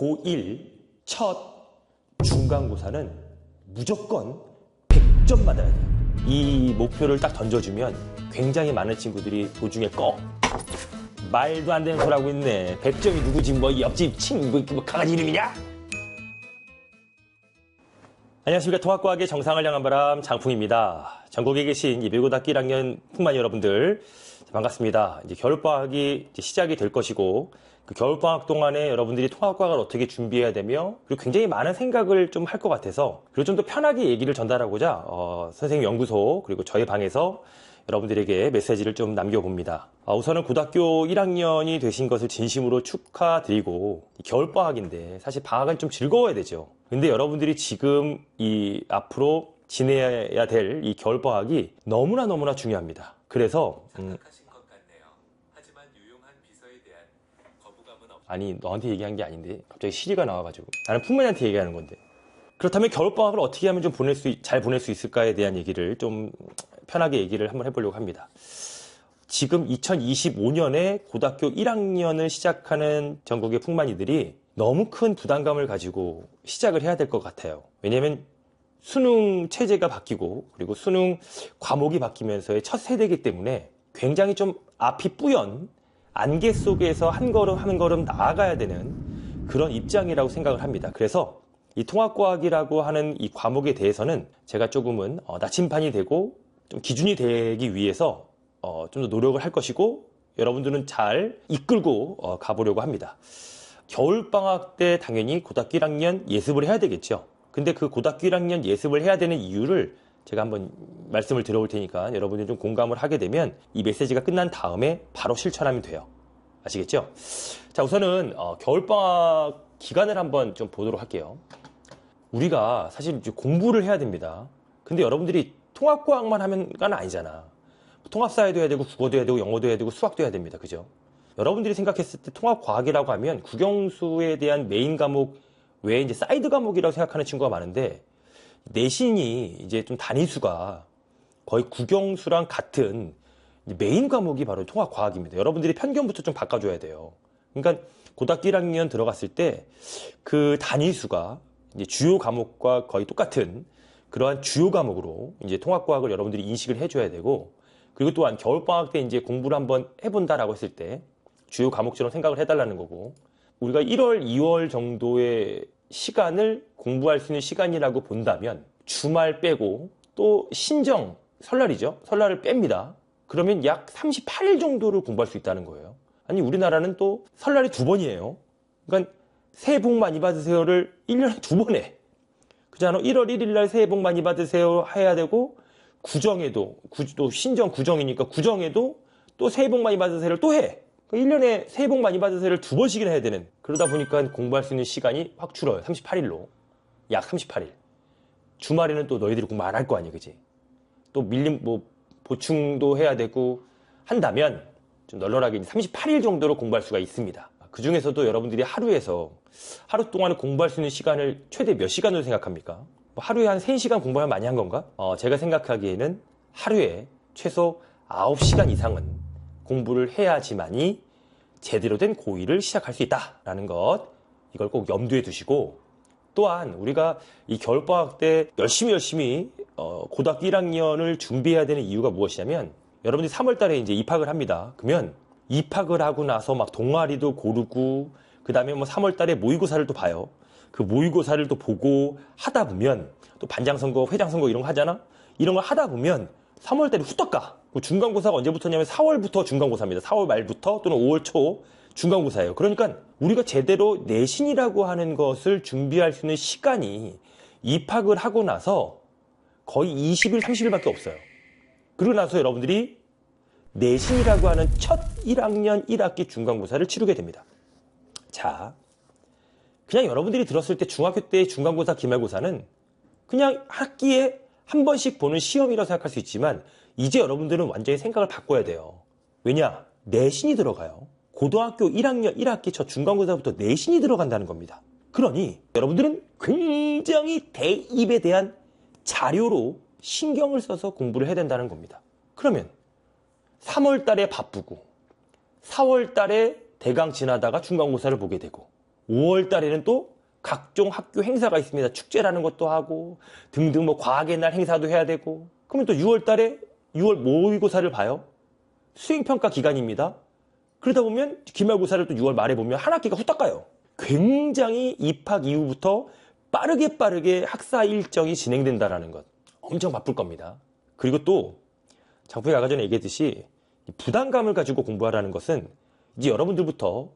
고1 첫 중간고사는 무조건 100점 받아야 돼요. 이 목표를 딱 던져주면 굉장히 많은 친구들이 도중에 말도 안 되는 소리 하고 있네. 100점이 누구지? 뭐 옆집 친구 뭐 강아지 이름이냐? 안녕하십니까. 통합과학의 정상을 향한 바람 장풍입니다. 전국에 계신 예비고등학교 1학년 풍만 여러분들 반갑습니다. 이제 겨울방학이 시작이 될 것이고 그 겨울방학 동안에 여러분들이 통합과학을 어떻게 준비해야 되며 그리고 굉장히 많은 생각을 좀 할 것 같아서 그리고 좀 더 편하게 얘기를 전달하고자 선생님 연구소 그리고 저희 방에서 여러분들에게 메시지를 좀 남겨봅니다. 우선은 고등학교 1학년이 되신 것을 진심으로 축하드리고 겨울방학인데 사실 방학은 좀 즐거워야 되죠. 근데 여러분들이 지금 이 앞으로 지내야 될 이 겨울방학이 너무나 중요합니다. 그래서 착각하신 것 같네요. 하지만 유용한 비서에 대한 거부감은 아니 너한테 얘기한 게 아닌데 갑자기 시리가 나와가지고 나는 풍만이한테 얘기하는 건데 그렇다면 겨울방학을 어떻게 하면 좀 잘 보낼 수 있을까에 대한 얘기를 좀 편하게 얘기를 한번 해보려고 합니다. 지금 2025년에 고등학교 1학년을 시작하는 전국의 풍만이들이 너무 큰 부담감을 가지고 시작을 해야 될 것 같아요. 왜냐하면 수능 체제가 바뀌고 그리고 수능 과목이 바뀌면서의 첫 세대이기 때문에 굉장히 좀 앞이 뿌연 안개 속에서 한 걸음 한 걸음 나아가야 되는 그런 입장이라고 생각을 합니다. 그래서 이 통합과학이라고 하는 이 과목에 대해서는 제가 조금은 나침반이 되고 좀 기준이 되기 위해서 좀 더 노력을 할 것이고 여러분들은 잘 이끌고 가보려고 합니다. 겨울방학 때 당연히 고등학교 1학년 예습을 해야 되겠죠. 근데 그 고등학교 1학년 예습을 해야 되는 이유를 제가 한번 말씀을 드려볼 테니까 여러분이 좀 공감을 하게 되면 이 메시지가 끝난 다음에 바로 실천하면 돼요. 아시겠죠? 자, 우선은 겨울방학 기간을 한번 좀 보도록 할게요. 우리가 사실 이제 공부를 해야 됩니다. 근데 여러분들이 통합과학만 하면은 아니잖아. 통합사회도 해야 되고 국어도 해야 되고 영어도 해야 되고 수학도 해야 됩니다. 그죠? 여러분들이 생각했을 때 통합과학이라고 하면 국영수에 대한 메인 과목 외에 이제 사이드 과목이라고 생각하는 친구가 많은데 내신이 이제 좀 단위수가 거의 국영수랑 같은 메인 과목이 바로 통합과학입니다. 여러분들이 편견부터 좀 바꿔줘야 돼요. 그러니까 고등학교 1학년 들어갔을 때 그 단위수가 이제 주요 과목과 거의 똑같은 그러한 주요 과목으로 이제 통합과학을 여러분들이 인식을 해줘야 되고 그리고 또한 겨울방학 때 이제 공부를 한번 해본다라고 했을 때 주요 과목처럼 생각을 해달라는 거고 우리가 1월, 2월 정도의 시간을 공부할 수 있는 시간이라고 본다면 주말 빼고 또 신정, 설날이죠. 설날을 뺍니다. 그러면 약 38일 정도를 공부할 수 있다는 거예요. 아니 우리나라는 또 설날이 2번이에요. 그러니까 새해 복 많이 받으세요를 1년에 2번 해. 그잖아. 1월 1일 날 새해 복 많이 받으세요 해야 되고 구정에도 또 신정 구정이니까 구정에도 또 새해 복 많이 받으세요를 또 해. 1년에 새해 복 많이 받으세요를 2번씩이나 해야 되는 그러다 보니까 공부할 수 있는 시간이 확 줄어요. 38일로. 약 38일. 주말에는 또 너희들이 공부 안 할 거 아니야. 그지? 또 밀림 뭐 보충도 해야 되고 한다면 좀 널널하게 38일 정도로 공부할 수가 있습니다. 그 중에서도 여러분들이 하루 동안에 공부할 수 있는 시간을 최대 몇 시간으로 생각합니까? 뭐 하루에 한 3시간 공부하면 많이 한 건가? 제가 생각하기에는 하루에 최소 9시간 이상은 공부를 해야지만이 제대로 된 고1을 시작할 수 있다라는 것 이걸 꼭 염두에 두시고 또한 우리가 이 겨울방학 때 열심히 고등학교 1학년을 준비해야 되는 이유가 무엇이냐면 여러분들이 3월 달에 이제 입학을 합니다. 그러면 입학을 하고 나서 막 동아리도 고르고 그 다음에 뭐 3월 달에 모의고사를 또 봐요. 그 모의고사를 또 보고 하다 보면 또 반장선거, 회장선거 이런 거 하잖아? 이런 걸 하다 보면 3월 달에 후딱 가. 중간고사가 언제부터냐면 4월부터 중간고사입니다. 4월 말부터 또는 5월 초 중간고사예요. 그러니까 우리가 제대로 내신이라고 하는 것을 준비할 수 있는 시간이 입학을 하고 나서 거의 20일, 30일밖에 없어요. 그러고 나서 여러분들이 내신이라고 하는 첫 1학년 1학기 중간고사를 치르게 됩니다. 자, 그냥 여러분들이 들었을 때 중학교 때 중간고사, 기말고사는 그냥 학기에 한 번씩 보는 시험이라고 생각할 수 있지만 이제 여러분들은 완전히 생각을 바꿔야 돼요. 왜냐? 내신이 들어가요. 고등학교 1학년 1학기 첫 중간고사부터 내신이 들어간다는 겁니다. 그러니 여러분들은 굉장히 대입에 대한 자료로 신경을 써서 공부를 해야 된다는 겁니다. 그러면 3월 달에 바쁘고 4월 달에 대강 지나다가 중간고사를 보게 되고 5월 달에는 또 각종 학교 행사가 있습니다. 축제라는 것도 하고 등등 뭐 과학의 날 행사도 해야 되고 그러면 또 6월 달에 6월 모의고사를 봐요. 수행평가 기간입니다. 그러다 보면 기말고사를 또 6월 말에 보면 한 학기가 후딱 가요. 굉장히 입학 이후부터 빠르게 학사 일정이 진행된다라는 것. 엄청 바쁠 겁니다. 그리고 또 장풍이 아까 전에 얘기했듯이 부담감을 가지고 공부하라는 것은 이제 여러분들부터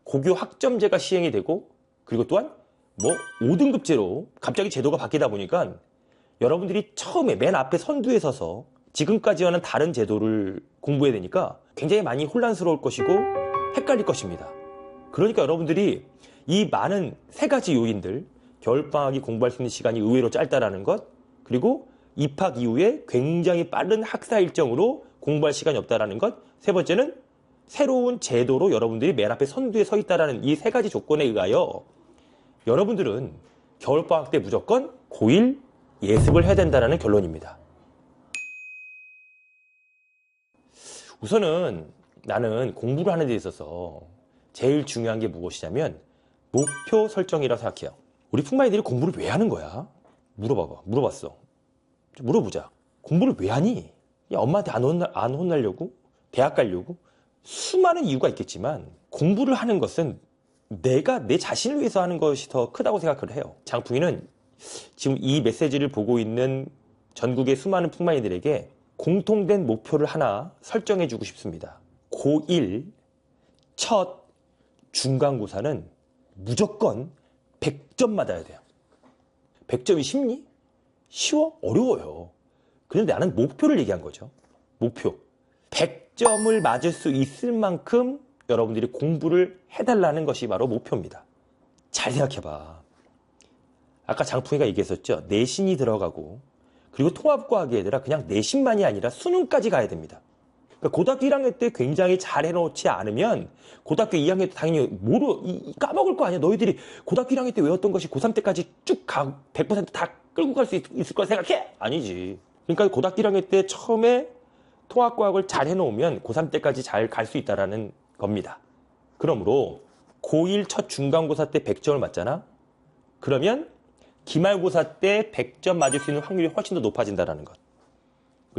고교 학점제가 시행이 되고 그리고 또한 뭐 5등급제로 갑자기 제도가 바뀌다 보니까 여러분들이 처음에 맨 앞에 선두에 서서 지금까지와는 다른 제도를 공부해야 되니까 굉장히 많이 혼란스러울 것이고 헷갈릴 것입니다. 그러니까 여러분들이 이 많은 세 가지 요인들, 겨울방학이 공부할 수 있는 시간이 의외로 짧다라는 것, 그리고 입학 이후에 굉장히 빠른 학사 일정으로 공부할 시간이 없다라는 것, 세 번째는 새로운 제도로 여러분들이 맨 앞에 선두에 서 있다라는 이 세 가지 조건에 의하여 여러분들은 겨울방학 때 무조건 고1 예습을 해야 된다라는 결론입니다. 우선은 나는 공부를 하는 데 있어서 제일 중요한 게 무엇이냐면 목표 설정이라고 생각해요. 우리 풍마이들이 공부를 왜 하는 거야? 물어봤어. 물어보자. 공부를 왜 하니? 야, 엄마한테 안 혼나려고? 대학 가려고? 수많은 이유가 있겠지만 공부를 하는 것은 내가 내 자신을 위해서 하는 것이 더 크다고 생각을 해요. 장풍이는 지금 이 메시지를 보고 있는 전국의 수많은 풍마이들에게 공통된 목표를 하나 설정해 주고 싶습니다. 고1 첫 중간고사는 무조건 100점 맞아야 돼요. 100점이 쉽니? 쉬워? 어려워요. 근데 나는 목표를 얘기한 거죠. 목표. 100점을 맞을 수 있을 만큼 여러분들이 공부를 해달라는 것이 바로 목표입니다. 잘 생각해봐. 아까 장풍이가 얘기했었죠. 내신이 들어가고 그리고 통합과학의 얘들아 그냥 내신만이 아니라 수능까지 가야 됩니다. 그러니까 고등학교 1학년 때 굉장히 잘 해놓지 않으면 고등학교 2학년 때 당연히 까먹을 거 아니야. 너희들이 고등학교 1학년 때 외웠던 것이 고3 때까지 쭉 100%다 끌고 갈 수 있을 거라 생각해? 아니지. 그러니까 고등학교 1학년 때 처음에 통합과학을 잘 해놓으면 고3 때까지 잘 갈 수 있다는 겁니다. 그러므로 고1 첫 중간고사 때 100점을 맞잖아? 그러면 기말고사 때 100점 맞을 수 있는 확률이 훨씬 더 높아진다는 것.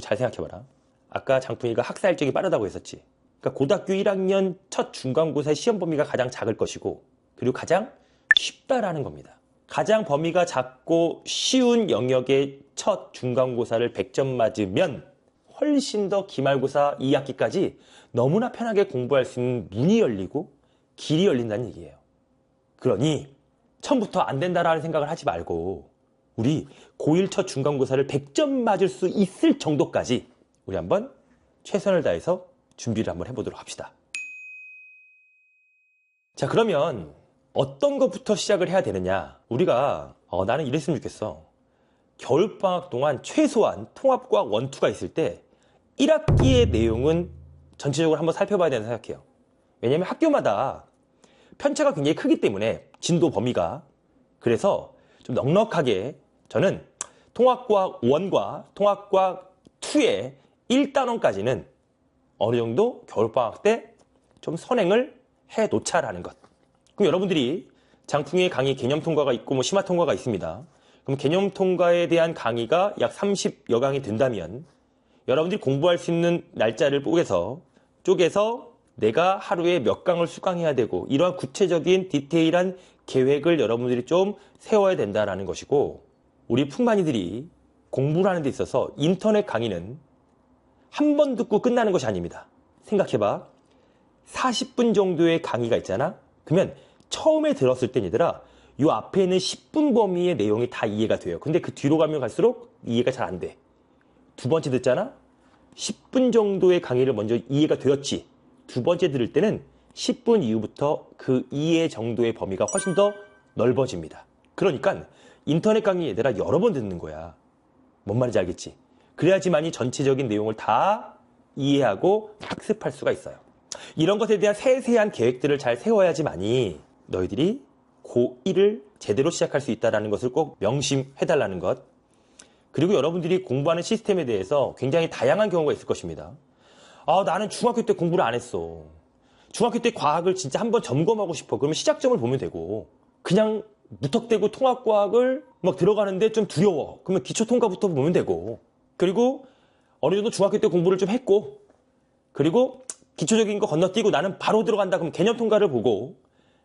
잘 생각해봐라. 아까 장풍이가 학사 일정이 빠르다고 했었지. 그러니까 고등학교 1학년 첫 중간고사의 시험 범위가 가장 작을 것이고 그리고 가장 쉽다라는 겁니다. 가장 범위가 작고 쉬운 영역의 첫 중간고사를 100점 맞으면 훨씬 더 기말고사 2학기까지 너무나 편하게 공부할 수 있는 문이 열리고 길이 열린다는 얘기예요. 그러니 처음부터 안 된다라는 생각을 하지 말고 우리 고1 첫 중간고사를 100점 맞을 수 있을 정도까지 우리 한번 최선을 다해서 준비를 한번 해보도록 합시다. 자, 그러면 어떤 것부터 시작을 해야 되느냐? 우리가 나는 이랬으면 좋겠어. 겨울방학 동안 최소한 통합과학 1, 2가 있을 때 1학기의 내용은 전체적으로 한번 살펴봐야 된다고 생각해요. 왜냐하면 학교마다 편차가 굉장히 크기 때문에 진도 범위가. 그래서 좀 넉넉하게 저는 통합과학 1과 통합과학 2의 1단원까지는 어느 정도 겨울방학 때 좀 선행을 해 놓자라는 것. 그럼 여러분들이 장풍의 강의 개념 통과가 있고 뭐 심화 통과가 있습니다. 그럼 개념 통과에 대한 강의가 약 30여 강이 된다면 여러분들이 공부할 수 있는 날짜를 쪼개서 내가 하루에 몇 강을 수강해야 되고 이러한 구체적인 디테일한 계획을 여러분들이 좀 세워야 된다는 것이고 우리 풍만이들이 공부를 하는 데 있어서 인터넷 강의는 한 번 듣고 끝나는 것이 아닙니다. 생각해봐. 40분 정도의 강의가 있잖아? 그러면 처음에 들었을 땐 얘들아 요 앞에 있는 10분 범위의 내용이 다 이해가 돼요. 근데 그 뒤로 가면 갈수록 이해가 잘 안 돼. 두 번째 듣잖아? 10분 정도의 강의를 먼저 이해가 되었지. 두 번째 들을 때는 10분 이후부터 그 이해 정도의 범위가 훨씬 더 넓어집니다. 그러니까 인터넷 강의 얘들아 여러 번 듣는 거야. 뭔 말인지 알겠지? 그래야지만이 전체적인 내용을 다 이해하고 학습할 수가 있어요. 이런 것에 대한 세세한 계획들을 잘 세워야지만이 너희들이 고1을 제대로 시작할 수 있다는 것을 꼭 명심해달라는 것. 그리고 여러분들이 공부하는 시스템에 대해서 굉장히 다양한 경우가 있을 것입니다. 나는 중학교 때 공부를 안 했어. 중학교 때 과학을 진짜 한번 점검하고 싶어. 그러면 시작점을 보면 되고, 그냥 무턱대고 통합과학을 막 들어가는데 좀 두려워. 그러면 기초통과부터 보면 되고, 그리고 어느 정도 중학교 때 공부를 좀 했고, 그리고 기초적인 거 건너뛰고 나는 바로 들어간다. 그럼 개념 통과를 보고,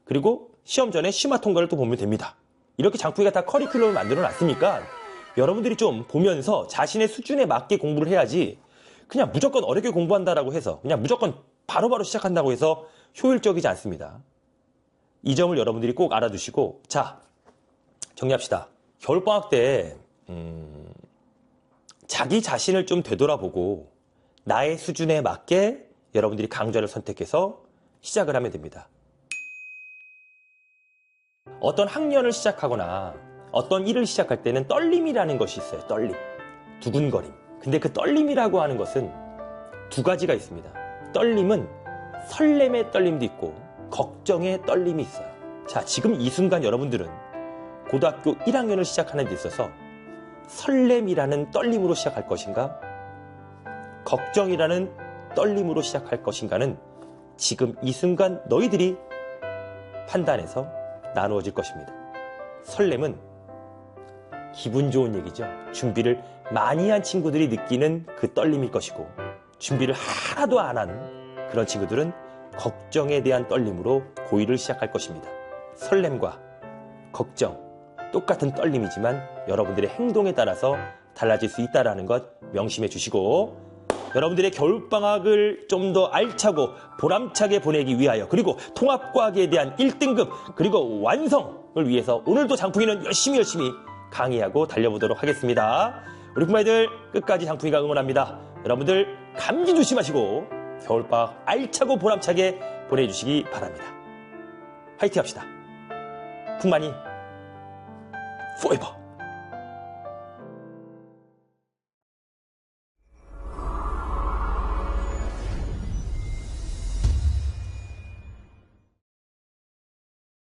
그리고 시험 전에 심화 통과를 또 보면 됩니다. 이렇게 장풍이가 다 커리큘럼을 만들어 놨으니까 여러분들이 좀 보면서 자신의 수준에 맞게 공부를 해야지, 그냥 무조건 어렵게 공부한다라고 해서 그냥 무조건 바로바로 시작한다고 해서 효율적이지 않습니다. 이 점을 여러분들이 꼭 알아두시고, 자, 정리합시다. 겨울방학 때 자기 자신을 좀 되돌아보고 나의 수준에 맞게 여러분들이 강좌를 선택해서 시작을 하면 됩니다. 어떤 학년을 시작하거나 어떤 일을 시작할 때는 떨림이라는 것이 있어요. 떨림, 두근거림. 근데 그 떨림이라고 하는 것은 두 가지가 있습니다. 떨림은 설렘의 떨림도 있고 걱정의 떨림이 있어요. 자, 지금 이 순간 여러분들은 고등학교 1학년을 시작하는 데 있어서 설렘이라는 떨림으로 시작할 것인가, 걱정이라는 떨림으로 시작할 것인가는 지금 이 순간 너희들이 판단해서 나누어질 것입니다. 설렘은 기분 좋은 얘기죠. 준비를 많이 한 친구들이 느끼는 그 떨림일 것이고, 준비를 하나도 안 한 그런 친구들은 걱정에 대한 떨림으로 고1을 시작할 것입니다. 설렘과 걱정, 똑같은 떨림이지만 여러분들의 행동에 따라서 달라질 수 있다는 것 명심해 주시고, 여러분들의 겨울방학을 좀 더 알차고 보람차게 보내기 위하여, 그리고 통합과학에 대한 1등급 그리고 완성을 위해서 오늘도 장풍이는 열심히 강의하고 달려보도록 하겠습니다. 우리 부모님들 끝까지 장풍이가 응원합니다. 여러분들 감기 조심하시고 겨울방학 알차고 보람차게 보내주시기 바랍니다. 화이팅 합시다. 풍만이 forever.